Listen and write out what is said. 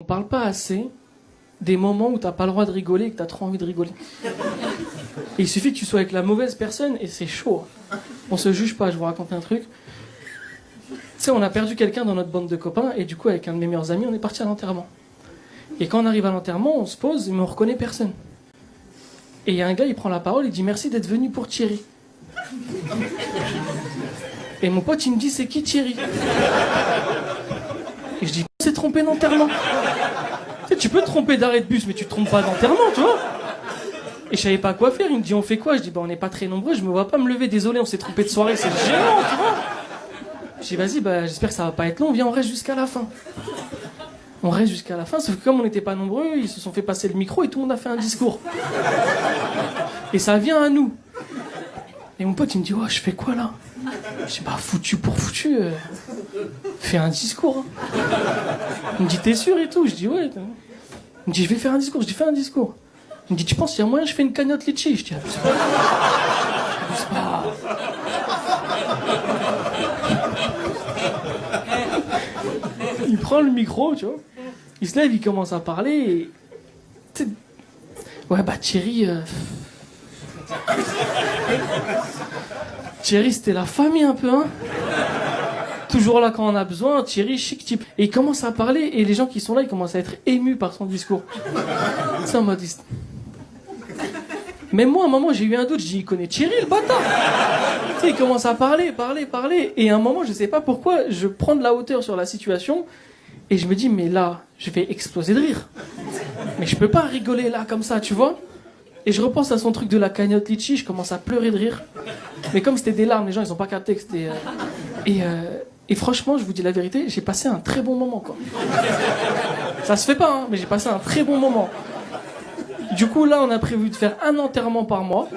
On parle pas assez des moments où t'as pas le droit de rigoler et que t'as trop envie de rigoler. Et il suffit que tu sois avec la mauvaise personne et c'est chaud. On se juge pas, je vous raconte un truc. Tu sais, on a perdu quelqu'un dans notre bande de copains et du coup, avec un de mes meilleurs amis, on est parti à l'enterrement. Et quand on arrive à l'enterrement, on se pose, mais on reconnaît personne. Et il y a un gars, il prend la parole, il dit merci d'être venu pour Thierry. Et mon pote, il me dit c'est qui Thierry? Et je dis c'est trompé d'enterrement. Tu sais, tu peux te tromper d'arrêt de bus, mais tu te trompes pas d'enterrement, tu vois. Et je savais pas quoi faire, il me dit on fait quoi? Je dis bah on n'est pas très nombreux, je me vois pas me lever, désolé, on s'est trompé de soirée, c'est gênant, tu vois. Je dis vas-y, bah j'espère que ça va pas être long, viens on reste jusqu'à la fin. On reste jusqu'à la fin, sauf que comme on n'était pas nombreux, ils se sont fait passer le micro et tout le monde a fait un discours. Et ça vient à nous. Et mon pote il me dit ouais je fais quoi là? Je dis bah foutu pour foutu, fais un discours. Hein. Il me dit t'es sûr et tout? Je dis ouais. Il me dit je vais faire un discours, je dis fais un discours. Il me dit tu penses qu'il y a moyen je fais une cagnotte litchi? Je dis abuse pas. Abuse pas. Il prend le micro, tu vois. Il se lève, il commence à parler et... Ouais bah Thierry... Thierry c'était la famille un peu, hein. Toujours là quand on a besoin, Thierry, chic type. Et il commence à parler et les gens qui sont là, ils commencent à être émus par son discours. C'est en mode... Même moi, à un moment, j'ai eu un doute, je dis, il connaît Thierry, le bâtard. Tu sais, il commence à parler. Et à un moment, je sais pas pourquoi, je prends de la hauteur sur la situation et je me dis, mais là, je vais exploser de rire. Mais je peux pas rigoler là, comme ça, tu vois. Et je repense à son truc de la cagnotte litchi, je commence à pleurer de rire. Mais comme c'était des larmes, les gens, ils ont pas capté que c'était... Et franchement, je vous dis la vérité, j'ai passé un très bon moment, quoi. Ça se fait pas, hein, mais j'ai passé un très bon moment. Du coup, là, on a prévu de faire un enterrement par mois.